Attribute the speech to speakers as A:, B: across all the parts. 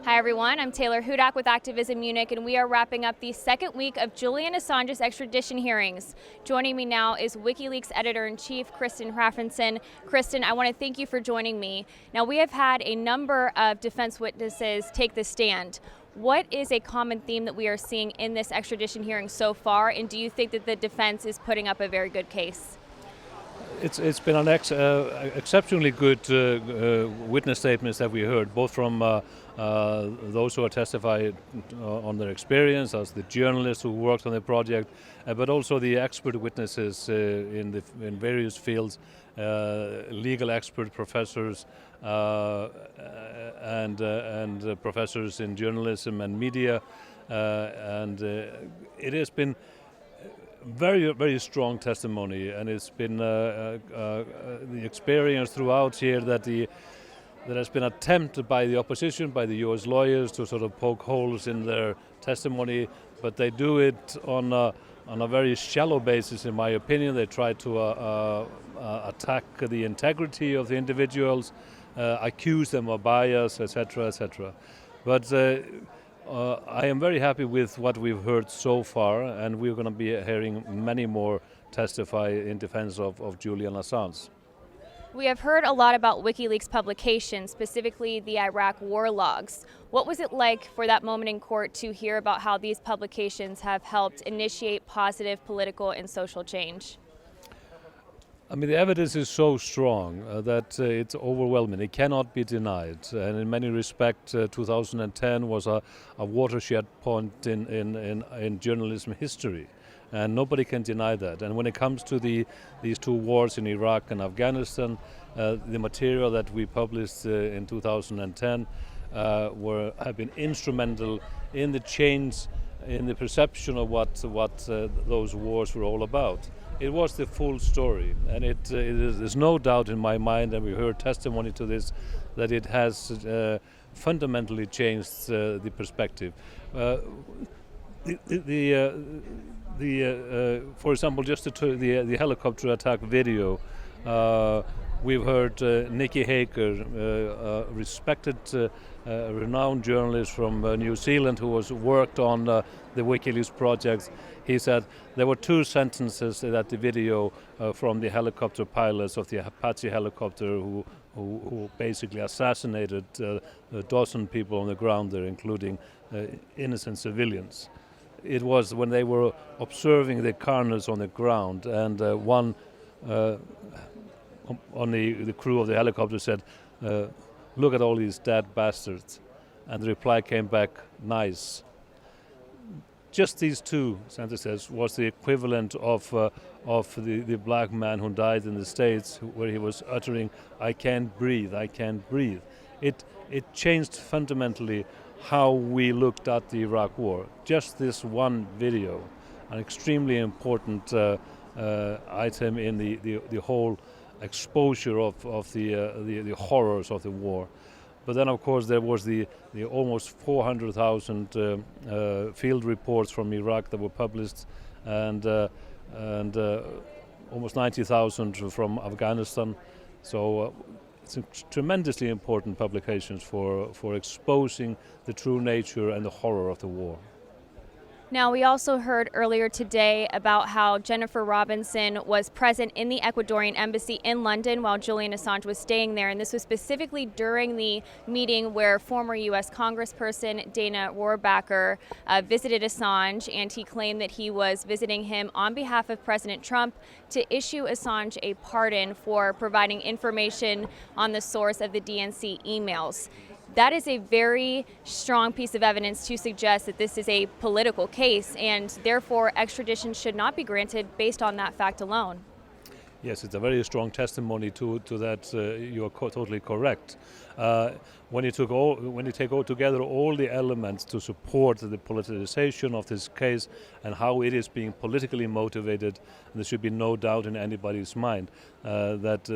A: Hi everyone, I'm Taylor Hudak with Activism Munich, and we are wrapping up the second week of Julian Assange's extradition hearings. Joining me now is WikiLeaks Editor-in-Chief Kristinn Hrafnsson. Kristinn, I want to thank you for joining me. Now, we have had a number of defense witnesses take the stand. What is a common theme that we are seeing in this extradition hearing so far, and do you think that the defense is putting up a very good case?
B: It's been an exceptionally good witness statements that we heard, both from those who are testifying on their experience, as the journalists who worked on the project, but also the expert witnesses in various fields, legal expert professors and professors in journalism and media, and it has been very, very strong testimony, and it's been the experience throughout here that there has been attempt by the opposition, by the U.S. lawyers, to sort of poke holes in their testimony, but they do it on a very shallow basis, in my opinion. They try to attack the integrity of the individuals, accuse them of bias, etc., etc. But I am very happy with what we've heard so far, and we're going to be hearing many more testify in defense of Julian Assange.
A: We have heard a lot about WikiLeaks publications, specifically the Iraq war logs. What was it like for that moment in court to hear about how these publications have helped initiate positive political and social change?
B: I mean, the evidence is so strong that it's overwhelming. It cannot be denied. And in many respects, 2010 was a watershed point in journalism history. And nobody can deny that. And when it comes to these two wars in Iraq and Afghanistan, the material that we published in 2010 have been instrumental in the change in the perception of what those wars were all about. It was the full story, and there's no doubt in my mind, and we heard testimony to this, that it has fundamentally changed the perspective. For example, just the helicopter attack video, we've heard Nikki Haker, respected, renowned journalist from New Zealand who has worked on the WikiLeaks projects. He said there were two sentences in that the video from the helicopter pilots of the Apache helicopter who basically assassinated a dozen people on the ground there, including innocent civilians. It was when they were observing the carnage on the ground, and one on the crew of the helicopter said, "Look at all these dead bastards," and the reply came back, "Nice." Just these two sentences was the equivalent of the black man who died in the States, where he was uttering, "I can't breathe, I can't breathe." It changed fundamentally how we looked at the Iraq War. Just this one video, an extremely important item in the whole exposure of the horrors of the war. But then, of course, there was the almost 400,000 field reports from Iraq that were published, and almost 90,000 from Afghanistan. So it's tremendously important publications for exposing the true nature and the horror of the war.
A: Now, we also heard earlier today about how Jennifer Robinson was present in the Ecuadorian embassy in London while Julian Assange was staying there, and this was specifically during the meeting where former U.S. Congressperson Dana Rohrabacher visited Assange, and he claimed that he was visiting him on behalf of President Trump to issue Assange a pardon for providing information on the source of the DNC emails. That is a very strong piece of evidence to suggest that this is a political case, and therefore extradition should not be granted based on that fact alone.
B: Yes, it's a very strong testimony to that. You are totally correct. When you take all together all the elements to support the politicization of this case and how it is being politically motivated, there should be no doubt in anybody's mind that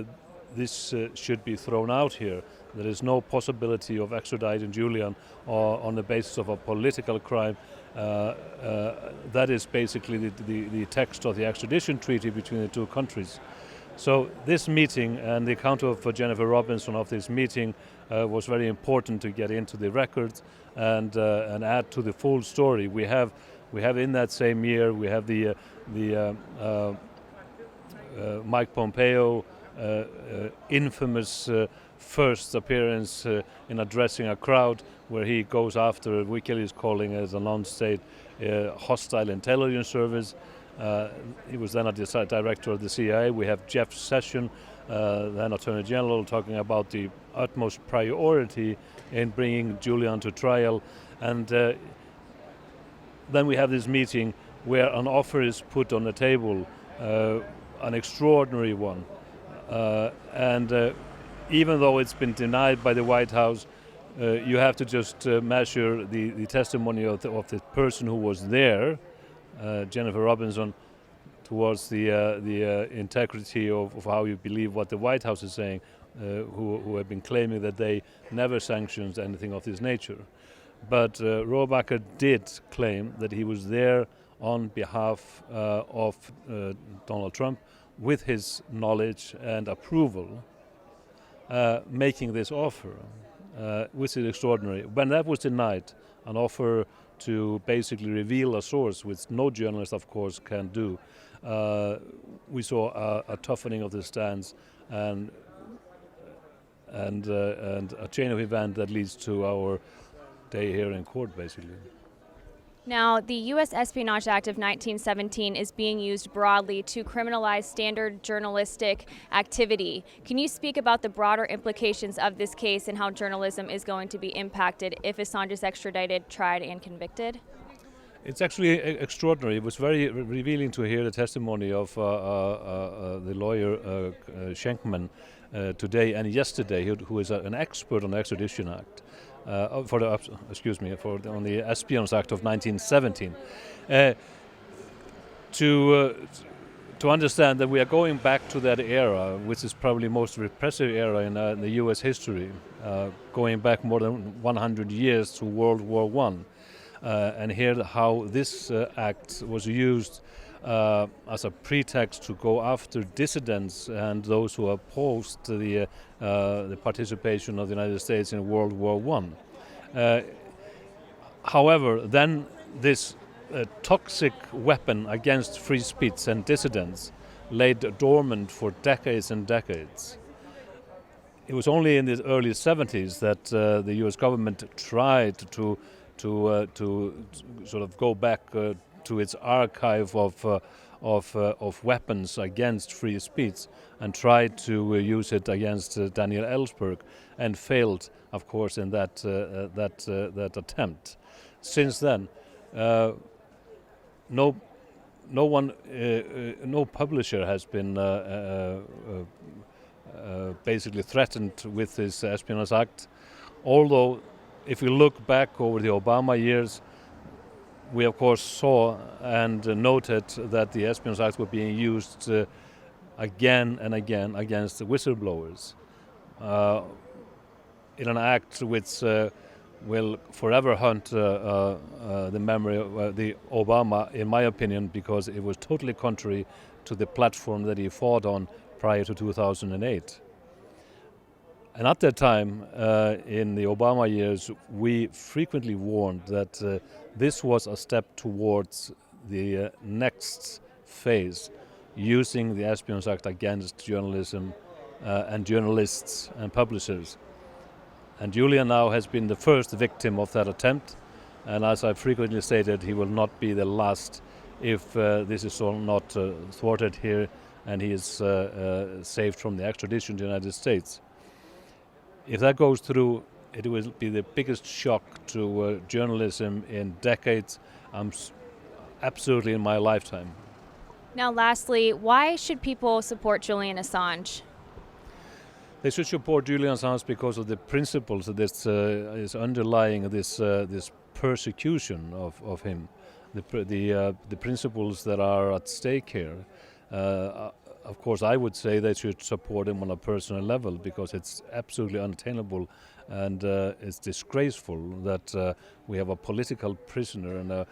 B: this should be thrown out here. There is no possibility of extraditing Julian on the basis of a political crime. That is basically the text of the extradition treaty between the two countries. So this meeting and the account of Jennifer Robinson of this meeting was very important to get into the records and add to the full story. We have in that same year we have the Mike Pompeo infamous first appearance in addressing a crowd, where he goes after WikiLeaks, calling as a non-state hostile intelligence service. He was then a director of the CIA. We have Jeff Sessions, then Attorney General, talking about the utmost priority in bringing Julian to trial. And then we have this meeting where an offer is put on the table, an extraordinary one. And even though it's been denied by the White House, you have to just measure the testimony of the person who was there, Jennifer Robinson, towards the integrity of how you believe what the White House is saying, who have been claiming that they never sanctioned anything of this nature. But Rohrabacher did claim that he was there on behalf of Donald Trump, with his knowledge and approval, making this offer, which is extraordinary. When that was denied, an offer to basically reveal a source, which no journalist, of course, can do, we saw a toughening of the stance and a chain of events that leads to our day here in court, basically.
A: Now, the U.S. Espionage Act of 1917 is being used broadly to criminalize standard journalistic activity. Can you speak about the broader implications of this case and how journalism is going to be impacted if Assange is extradited, tried, and convicted?
B: It's actually extraordinary. It was very revealing to hear the testimony of the lawyer Schenkman today and yesterday, who is an expert on the Extradition Act. On the Espionage Act of 1917, to understand that we are going back to that era, which is probably the most repressive era in the U.S. history, going back more than 100 years to World War I, and hear how this act was used as a pretext to go after dissidents and those who opposed the participation of the United States in World War I. However, then this toxic weapon against free speech and dissidents lay dormant for decades and decades. It was only in the early 70s that the U.S. government tried to sort of go back to its archive of weapons against free speech and tried to use it against Daniel Ellsberg, and failed, of course, in that attempt. Since then, no publisher has been basically threatened with this Espionage Act. Although, if we look back over the Obama years, we of course saw and noted that the Espionage Act were being used again and again against the whistleblowers in an act which will forever haunt the memory of the Obama, in my opinion, because it was totally contrary to the platform that he fought on prior to 2008. And at that time, in the Obama years, we frequently warned that this was a step towards the next phase, using the Espionage Act against journalism and journalists and publishers. And Julian now has been the first victim of that attempt, and as I frequently stated, he will not be the last if this is all not thwarted here and he is saved from the extradition to the United States. If that goes through, it will be the biggest shock to journalism in decades, absolutely in my lifetime.
A: Now, lastly, why should people support Julian Assange?
B: They should support Julian Assange because of the principles that is underlying this persecution of him, the principles that are at stake here. Of course, I would say they should support him on a personal level, because it's absolutely unattainable and it's disgraceful that we have a political prisoner in a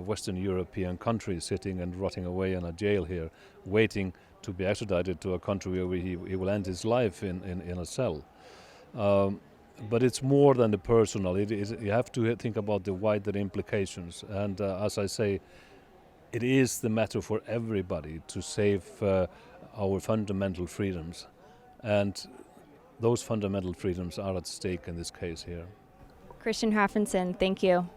B: Western European country sitting and rotting away in a jail here, waiting to be extradited to a country where he will end his life in a cell. But it's more than the personal. You have to think about the wider implications. And as I say, it is the matter for everybody to save our fundamental freedoms. And those fundamental freedoms are at stake in this case here.
A: Kristinn Hrafnsson, thank you.